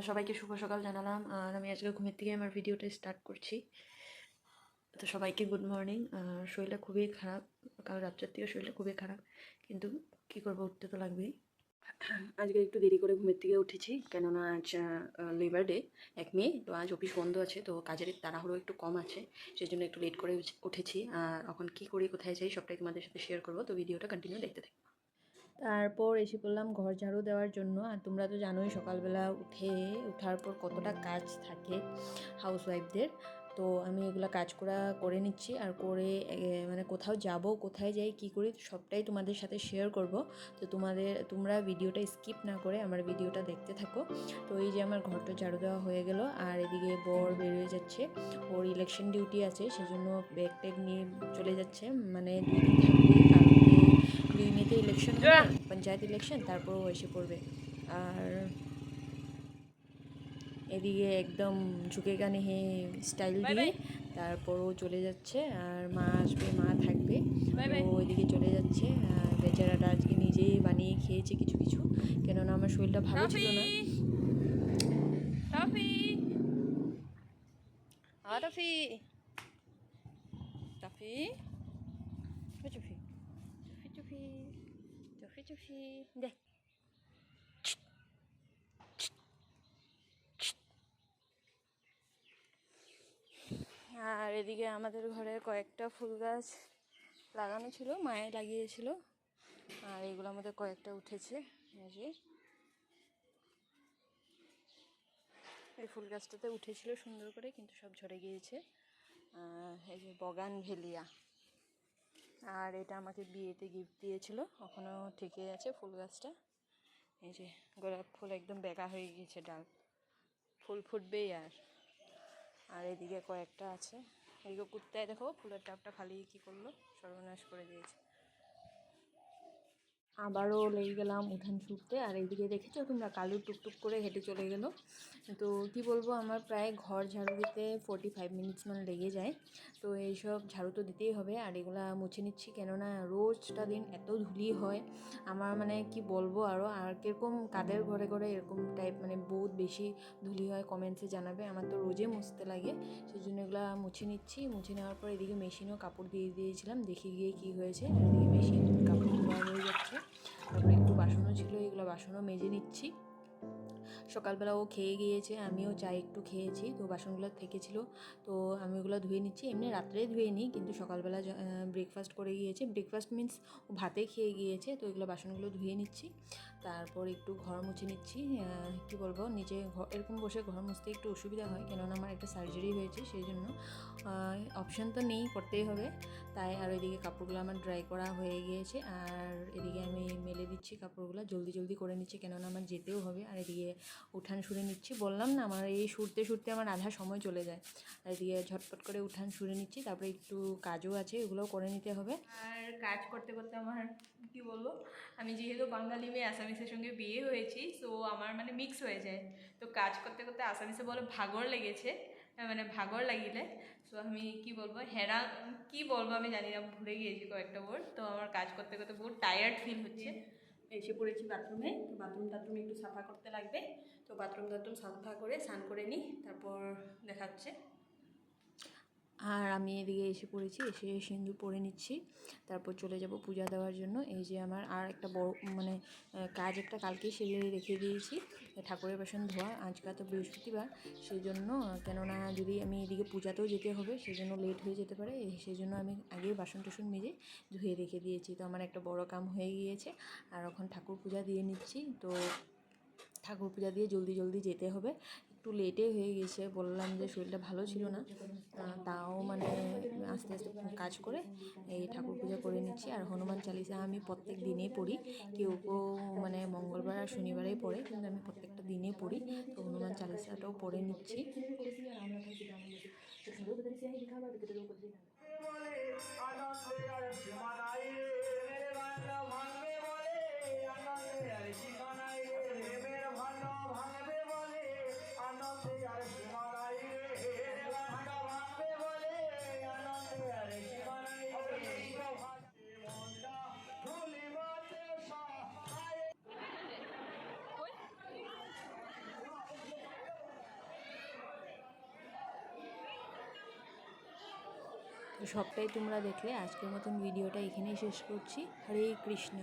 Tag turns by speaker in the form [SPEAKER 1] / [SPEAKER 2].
[SPEAKER 1] সবাইকে শুভ সকাল জানালাম। আর আমি আজকে ঘুমের থেকে আমার ভিডিওটা স্টার্ট করছি। তো সবাইকে গুড মর্নিং। শরীরটা খুবই খারাপ, কাল রাত্রের থেকে শরীরটা খুবই খারাপ, কিন্তু কী করবো, উঠতে তো লাগবেই। আজকে একটু দেরি করে ঘুমের থেকে উঠেছি, কেননা আজ লেবার ডে 1 মে। তো আজ অফিস বন্ধ আছে, তো কাজের তাড়াহুড়ো একটু কম আছে, সেই জন্য একটু লেট করে উঠেছি। আর এখন কী করি, কোথায় যাই, সবটাই তোমাদের সাথে শেয়ার করবো। তো ভিডিওটা কন্টিনিউ দেখতে থাকি। তারপর এসে পড়লাম ঘর ঝাড়ু দেওয়ার জন্য। আর তোমরা তো জানোই সকালবেলা ওঠার পর কতটা কাজ থাকে হাউসওয়াইফদের। তো আমি এগুলো কাজ করে নিচ্ছি, আর করে মানে কোথাও যাব, কোথায় যাই, কী করি, সবটাই তোমাদের সাথে শেয়ার করব। তো তোমরা ভিডিওটা স্কিপ না করে আমার ভিডিওটা দেখতে থাকো। তো এই যে আমার ঘরটা ঝাড়ু দেওয়া হয়ে গেল, আর এদিকে বর বেরিয়ে যাচ্ছে, ওর ইলেকশন ডিউটি আছে, সেজন্য ব্যাগ ট্যাগ নিয়ে চলে যাচ্ছে। মানে 2 দিন থাকবে, কালকে 2 মেতে ইলেকশন হবে, পঞ্চায়েত ইলেকশন, তারপরও এসে পড়বে। আর এদিকে একদম ঝুঁকে গানে হে স্টাইল দিয়ে তারপরও চলে যাচ্ছে। আর মা আসবে, মা থাকবে, তো ওইদিকে চলে যাচ্ছে। আর বেচারাটা আজকে নিজেই বানিয়ে খেয়েছে কিছু কিছু, কেননা আমার শরীরটা ভালো ছিল না। Toffee toffee toffee toffee toffee toffee toffee দেখ। আর এদিকে আমাদের ঘরে কয়েকটা ফুল গাছ লাগানো ছিল, মায়ে লাগিয়েছিল, আর এগুলো আমাদের কয়েকটা উঠেছে। এই ফুল গাছটাতে উঠেছিল সুন্দর করে, কিন্তু সব ঝরে গিয়েছে। এই যে বগানভেলিয়া, আর এটা আমাকে বিয়েতে গিফট দিয়েছিল, এখনও ঠিকই আছে ফুল গাছটা। এই যে গোলাপ ফুল একদম বেঁকা হয়ে গিয়েছে, ডাল ফুল ফুটবেই। আর এদিকে কয়েকটা আছে। এদিকে কুত্তায় দেখো ফুলের টাবটা খালি কী করলো, সর্বনাশ করে দিয়েছে। আবারও লেগে গেলাম উঠান ছুটতে। আর এইদিকে দেখেছো তোমরা, কালু টুকটুক করে হেঁটে চলে গেল। তো কি বলবো, আমার প্রায় ঘর ঝাড়ু দিতে 45 মিনিটস মানে লেগে যায়। তো এইসব ঝাড়ু তো দিতেই হবে, আর এগুলা মুছে নিচ্ছি, কেননা রোজটা দিন এত ধুলি হয় আমার, মানে কি বলবো আরও। আর কীরকম কাদের ঘরে ঘরে এরকম টাইপ, মানে বহুত বেশি ধুলি হয়, কমেন্টসে জানাবে। আমার তো রোজে মুছতে লাগে, সেই জন্য এগুলো মুছে নিচ্ছি। মুছে নেওয়ার পর এদিকে মেশিনও কাপড় দিয়ে দিয়েছিলাম, দেখি গিয়ে কী হয়েছে। আর এদিকে মেশিন কাপড় ধোয়া হয়ে যাচ্ছে। তারপরে একটু বাসনও ছিল, এগুলো বাসনও মেজে নিচ্ছি। সকালবেলা ও খেয়ে গিয়েছে, আমিও চা একটু খেয়েছি, তো বাসনগুলো থেকেছিল, তো আমি ওগুলো ধুয়ে নিচ্ছি। এমনি রাত্রে ধুয়ে নিই, কিন্তু সকালবেলা ব্রেকফাস্ট করে গিয়েছে, ব্রেকফাস্ট মিন্স ও ভাতে খেয়ে গিয়েছে, তো এগুলো বাসনগুলো ধুয়ে নিচ্ছি। তারপর একটু ঘর মুছে নিচ্ছি। কী বলবো, নিচে এরকম বসে ঘর মুছতে একটু অসুবিধা হয়, কেননা আমার একটা সার্জারি হয়েছে, সেই জন্য অপশান তো নেই, করতেই হবে তাই। আর ওইদিকে কাপড়গুলো আমার ড্রাই করা হয়ে গিয়েছে, আর এদিকে আমি মেলে দিচ্ছি কাপড়গুলো, জলদি জলদি করে নিচ্ছি, কেননা আমার যেতেও হবে। আর এদিকে উঠান সুরে নিচ্ছি, বললাম না আমার এই সুরতে আমার আধা সময় চলে যায়। আর এদিকে ঝটপট করে উঠান সুরে নিচ্ছি, তারপরে একটু কাজও আছে, ওগুলোও করে নিতে হবে। আর কাজ করতে করতে আমার কি বলবো, আমি যেহেতু বাঙালি মেয়ে, আসামিসের সঙ্গে বিয়ে হয়েছি, সো আমার মানে মিক্স হয়ে যায়। তো কাজ করতে করতে আসামিসে বলে ভাগর লেগেছে, মানে ভাগর লাগিলে। সো আমি কি বলবো, কি বলবো আমি জানি না, ভুলে গিয়েছি কয়েকটা ওয়ার্ড। তো আমার কাজ করতে করতে বহুত টায়ার্ড ফিল হচ্ছে। এসে পড়েছি বাথরুমে, তো বাথরুম একটু সাফা করতে লাগবে। তো বাথরুম সাফা করে স্নান করে নিই, তারপর দেখাচ্ছে। আর আমি এদিকে এসে পড়েছি, এসে সিঁদুর পরে নিচ্ছি, তারপর চলে যাব পূজা দেওয়ার জন্য। এই যে আমার আর একটা বড় মানে কাজ একটা কালকেই সেরে রেখে দিয়েছি, ঠাকুরের বাসন ধোয়া। আজকে তো বৃহস্পতিবার, সেই জন্য, কেননা যদি আমি এদিকে পূজাতেও যেতে হবে, সেই জন্য লেট হয়ে যেতে পারে, সেই জন্য আমি আগেই বাসন টাসন মেজে ধুয়ে রেখে দিয়েছি। তো আমার একটা বড় কাম হয়ে গিয়েছে। আর এখন ঠাকুর পূজা দিয়ে নিচ্ছি। তো ঠাকুর পূজা দিয়ে জলদি জলদি যেতে হবে, একটু লেটে হয়ে গেছে, বললাম যে শরীরটা ভালো ছিল না, তাও মানে আস্তে আস্তে কাজ করে এই ঠাকুর পূজা করে নিচ্ছি। আর হনুমান চালিসা আমি প্রত্যেক দিনেই পড়ি, কেউ মানে মঙ্গলবার আর শনিবারেই পড়ে, কিন্তু আমি প্রত্যেকটা দিনে পড়ি। তো হনুমান চালিসাটাও পড়ে নিচ্ছি। তো সবটাই তোমরা দেখলে। আজকের মতন ভিডিওটা এখানেই শেষ করছি। হরে কৃষ্ণ।